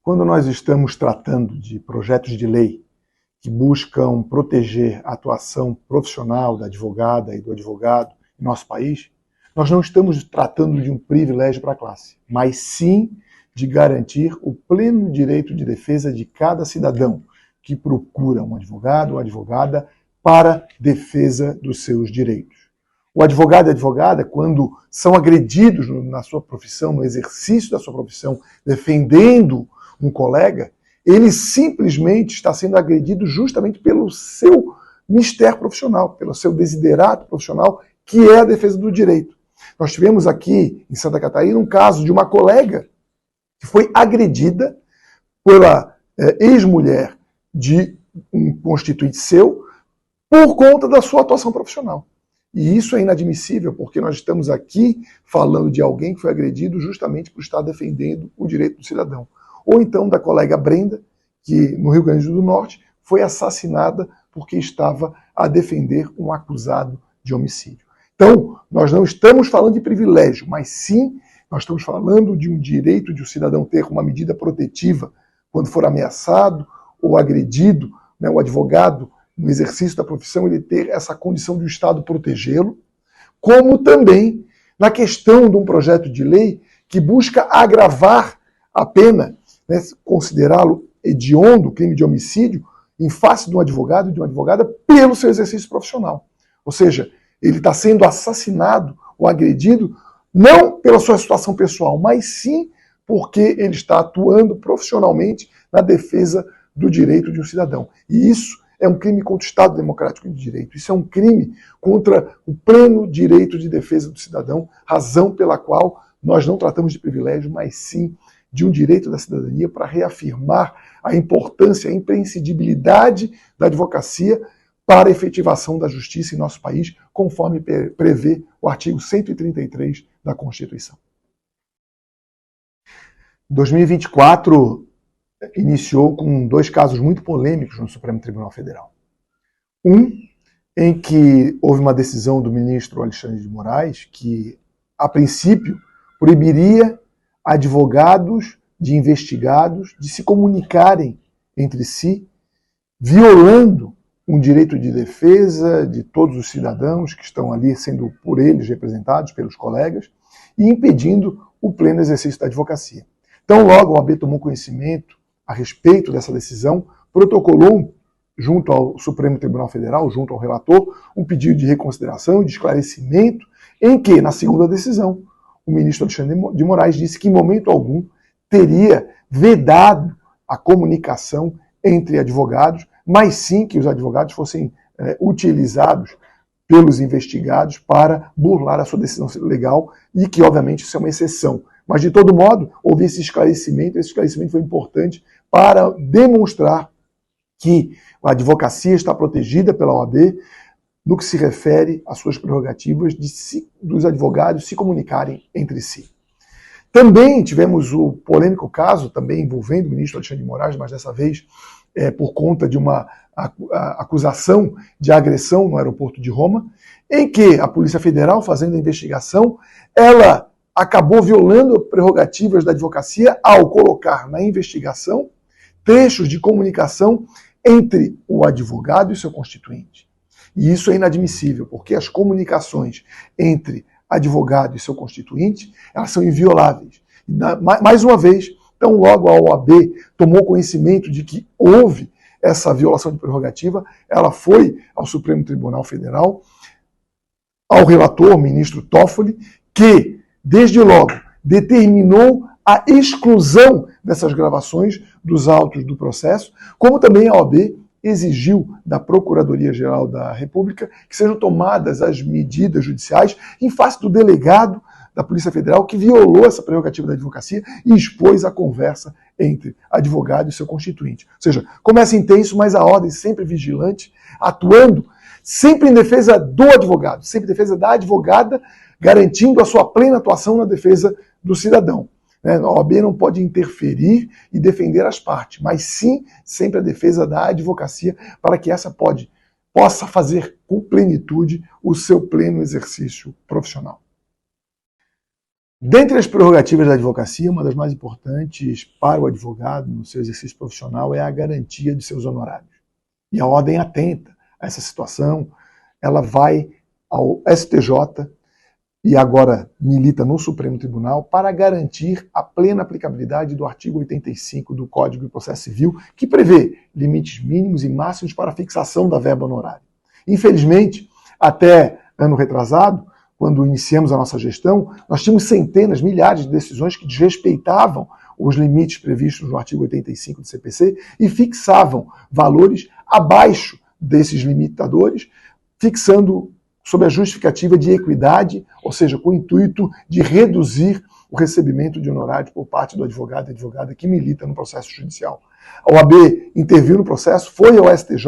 Quando nós estamos tratando de projetos de lei que buscam proteger a atuação profissional da advogada e do advogado em nosso país, nós não estamos tratando de um privilégio para a classe, mas sim de garantir o pleno direito de defesa de cada cidadão que procura um advogado ou advogada para defesa dos seus direitos. O advogado e a advogada, quando são agredidos na sua profissão, no exercício da sua profissão, defendendo um colega, ele simplesmente está sendo agredido justamente pelo seu mistério profissional, pelo seu desiderato profissional, que é a defesa do direito. Nós tivemos aqui, em Santa Catarina, um caso de uma colega que foi agredida pela ex-mulher de um constituinte seu por conta da sua atuação profissional. E isso é inadmissível, porque nós estamos aqui falando de alguém que foi agredido justamente por estar defendendo o direito do cidadão. Ou então da colega Brenda, que no Rio Grande do Norte foi assassinada porque estava a defender um acusado de homicídio. Então, nós não estamos falando de privilégio, mas sim nós estamos falando de um direito de o cidadão ter uma medida protetiva quando for ameaçado ou agredido, né, o advogado, no exercício da profissão, ele ter essa condição de o Estado protegê-lo, como também na questão de um projeto de lei que busca agravar a pena, né, considerá-lo hediondo, crime de homicídio, em face de um advogado e de uma advogada pelo seu exercício profissional. Ou seja, ele está sendo assassinado ou agredido não pela sua situação pessoal, mas sim porque ele está atuando profissionalmente na defesa do direito de um cidadão. E isso é um crime contra o Estado Democrático de Direito. Isso é um crime contra o pleno direito de defesa do cidadão, razão pela qual nós não tratamos de privilégio, mas sim de um direito da cidadania para reafirmar a importância, a imprescindibilidade da advocacia para a efetivação da justiça em nosso país, conforme prevê o artigo 133 da Constituição. 2024 iniciou com dois casos muito polêmicos no Supremo Tribunal Federal. Um, em que houve uma decisão do ministro Alexandre de Moraes que, a princípio, proibiria advogados de investigados de se comunicarem entre si, violando um direito de defesa de todos os cidadãos que estão ali sendo por eles representados, pelos colegas, e impedindo o pleno exercício da advocacia. Então, logo a OAB tomou conhecimento a respeito dessa decisão, protocolou junto ao Supremo Tribunal Federal, junto ao relator, um pedido de reconsideração e de esclarecimento, em que, na segunda decisão, o ministro Alexandre de Moraes disse que, em momento algum, teria vedado a comunicação entre advogados, mas sim que os advogados fossem utilizados pelos investigados para burlar a sua decisão legal e que, obviamente, isso é uma exceção. Mas, de todo modo, houve esse esclarecimento foi importante para demonstrar que a advocacia está protegida pela OAB no que se refere às suas prerrogativas dos advogados se comunicarem entre si. Também tivemos o polêmico caso, também envolvendo o ministro Alexandre de Moraes, mas dessa vez por conta de uma acusação de agressão no aeroporto de Roma, em que a Polícia Federal, fazendo a investigação, ela acabou violando prerrogativas da advocacia ao colocar na investigação trechos de comunicação entre o advogado e seu constituinte. E isso é inadmissível, porque as comunicações entre advogado e seu constituinte, elas são invioláveis. Mais uma vez, então logo a OAB tomou conhecimento de que houve essa violação de prerrogativa, ela foi ao Supremo Tribunal Federal, ao relator, ministro Toffoli, que, desde logo, determinou a exclusão dessas gravações dos autos do processo, como também a OAB exigiu da Procuradoria-Geral da República que sejam tomadas as medidas judiciais em face do delegado da Polícia Federal que violou essa prerrogativa da advocacia e expôs a conversa entre advogado e seu constituinte. Ou seja, começa intenso, mas a ordem sempre vigilante, atuando sempre em defesa do advogado, sempre em defesa da advogada, garantindo a sua plena atuação na defesa do cidadão. A OAB não pode interferir e defender as partes, mas sim sempre a defesa da advocacia para que essa possa fazer com plenitude o seu pleno exercício profissional. Dentre as prerrogativas da advocacia, uma das mais importantes para o advogado no seu exercício profissional é a garantia de seus honorários. E a ordem atenta a essa situação, ela vai ao STJ e agora milita no Supremo Tribunal para garantir a plena aplicabilidade do artigo 85 do Código de Processo Civil, que prevê limites mínimos e máximos para a fixação da verba honorária. Infelizmente, até ano retrasado, quando iniciamos a nossa gestão, nós tínhamos centenas, milhares de decisões que desrespeitavam os limites previstos no artigo 85 do CPC e fixavam valores abaixo desses limitadores, fixando sob a justificativa de equidade, ou seja, com o intuito de reduzir o recebimento de honorários por parte do advogado e advogada que milita no processo judicial. A OAB interviu no processo, foi ao STJ,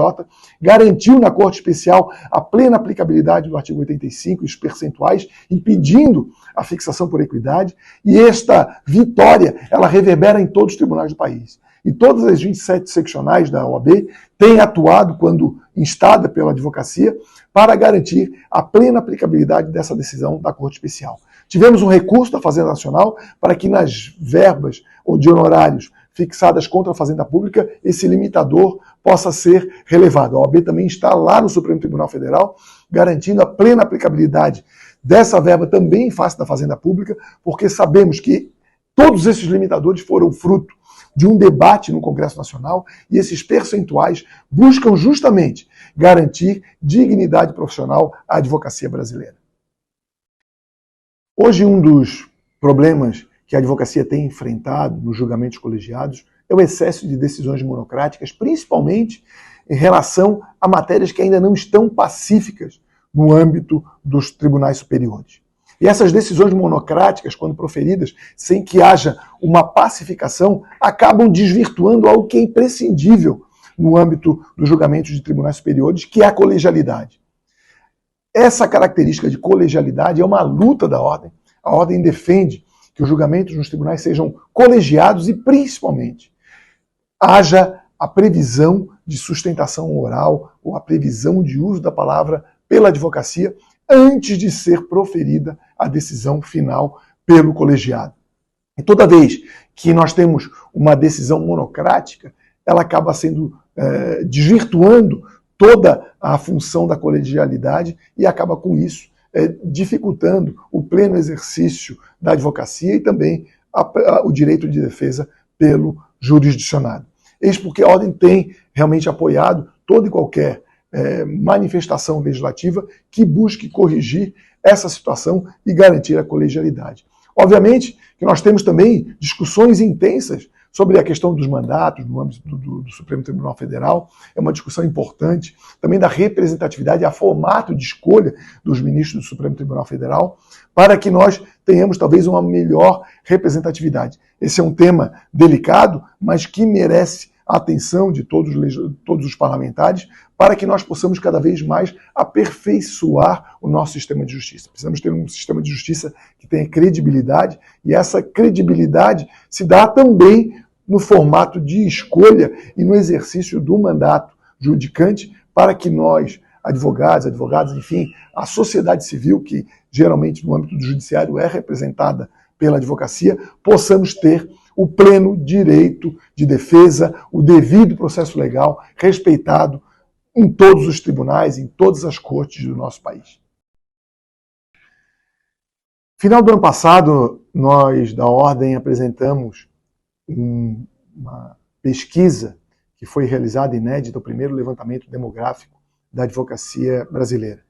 garantiu na Corte Especial a plena aplicabilidade do artigo 85 e os percentuais, impedindo a fixação por equidade, e esta vitória, ela reverbera em todos os tribunais do país. E todas as 27 seccionais da OAB têm atuado, quando instada pela advocacia, para garantir a plena aplicabilidade dessa decisão da Corte Especial. Tivemos um recurso da Fazenda Nacional para que nas verbas ou de honorários fixadas contra a Fazenda Pública, esse limitador possa ser relevado. A OAB também está lá no Supremo Tribunal Federal, garantindo a plena aplicabilidade dessa verba também em face da Fazenda Pública, porque sabemos que todos esses limitadores foram fruto de um debate no Congresso Nacional e esses percentuais buscam justamente garantir dignidade profissional à advocacia brasileira. Hoje, um dos problemas que a advocacia tem enfrentado nos julgamentos colegiados é o excesso de decisões monocráticas, principalmente em relação a matérias que ainda não estão pacíficas no âmbito dos tribunais superiores. E essas decisões monocráticas, quando proferidas sem que haja uma pacificação, acabam desvirtuando algo que é imprescindível no âmbito dos julgamentos de tribunais superiores, que é a colegialidade. Essa característica de colegialidade é uma luta da ordem. A ordem defende que os julgamentos nos tribunais sejam colegiados e, principalmente, haja a previsão de sustentação oral ou a previsão de uso da palavra pela advocacia antes de ser proferida a decisão final pelo colegiado. E toda vez que nós temos uma decisão monocrática, ela acaba sendo desvirtuando toda a função da colegialidade e acaba com isso dificultando o pleno exercício da advocacia e também o direito de defesa pelo jurisdicionado. Eis porque a ordem tem realmente apoiado toda e qualquer manifestação legislativa que busque corrigir essa situação e garantir a colegialidade. Obviamente que nós temos também discussões intensas sobre a questão dos mandatos no âmbito do Supremo Tribunal Federal, é uma discussão importante, também da representatividade, a formato de escolha dos ministros do Supremo Tribunal Federal, para que nós tenhamos talvez uma melhor representatividade. Esse é um tema delicado, mas que merece a atenção de todos os parlamentares, para que nós possamos cada vez mais aperfeiçoar o nosso sistema de justiça. Precisamos ter um sistema de justiça que tenha credibilidade, e essa credibilidade se dá também no formato de escolha e no exercício do mandato judicante, para que nós, advogados, enfim, a sociedade civil, que geralmente no âmbito do judiciário é representada pela advocacia, possamos ter o pleno direito de defesa, o devido processo legal respeitado em todos os tribunais, em todas as cortes do nosso país. Final do ano passado, nós da Ordem apresentamos uma pesquisa que foi realizada inédita, o primeiro levantamento demográfico da advocacia brasileira.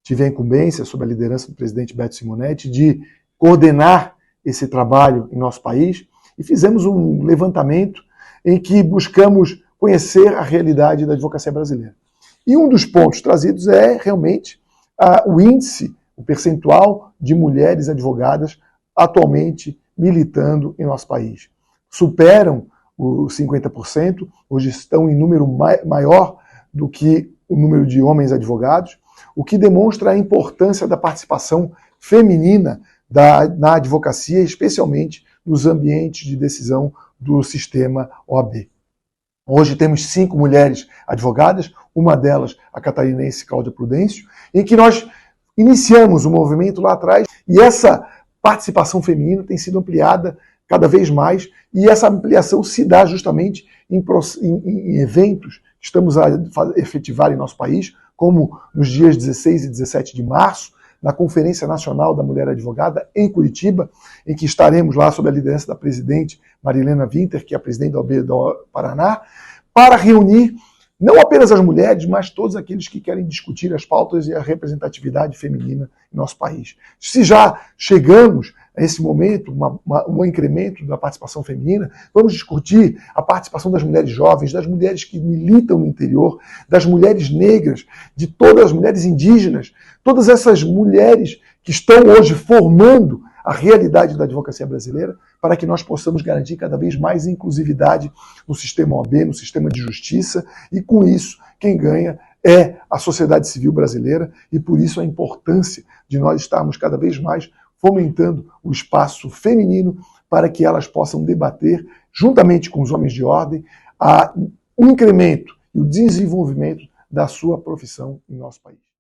Tive a incumbência, sob a liderança do presidente Beto Simonetti, de coordenar esse trabalho em nosso país e fizemos um levantamento em que buscamos conhecer a realidade da advocacia brasileira. E um dos pontos trazidos é realmente o índice, o percentual de mulheres advogadas atualmente militando em nosso país. Superam os 50%, hoje estão em número maior do que o número de homens advogados, o que demonstra a importância da participação feminina na advocacia, especialmente nos ambientes de decisão do sistema OAB. Hoje temos 5 mulheres advogadas, uma delas a catarinense Cláudia Prudêncio, em que nós iniciamos um movimento lá atrás, e essa participação feminina tem sido ampliada cada vez mais, e essa ampliação se dá justamente em eventos que estamos a efetivar em nosso país, como nos dias 16 e 17 de março, na Conferência Nacional da Mulher Advogada, em Curitiba, em que estaremos lá sob a liderança da presidente Marilena Winter, que é a presidente da OAB do Paraná, para reunir não apenas as mulheres, mas todos aqueles que querem discutir as pautas e a representatividade feminina em nosso país. Se já chegamos a esse momento, um incremento da participação feminina, vamos discutir a participação das mulheres jovens, das mulheres que militam no interior, das mulheres negras, de todas as mulheres indígenas, todas essas mulheres que estão hoje formando a realidade da advocacia brasileira, para que nós possamos garantir cada vez mais inclusividade no sistema OAB, no sistema de justiça, e com isso, quem ganha é a sociedade civil brasileira, e por isso a importância de nós estarmos cada vez mais fomentando o espaço feminino para que elas possam debater, juntamente com os homens de ordem, o incremento e o desenvolvimento da sua profissão em nosso país.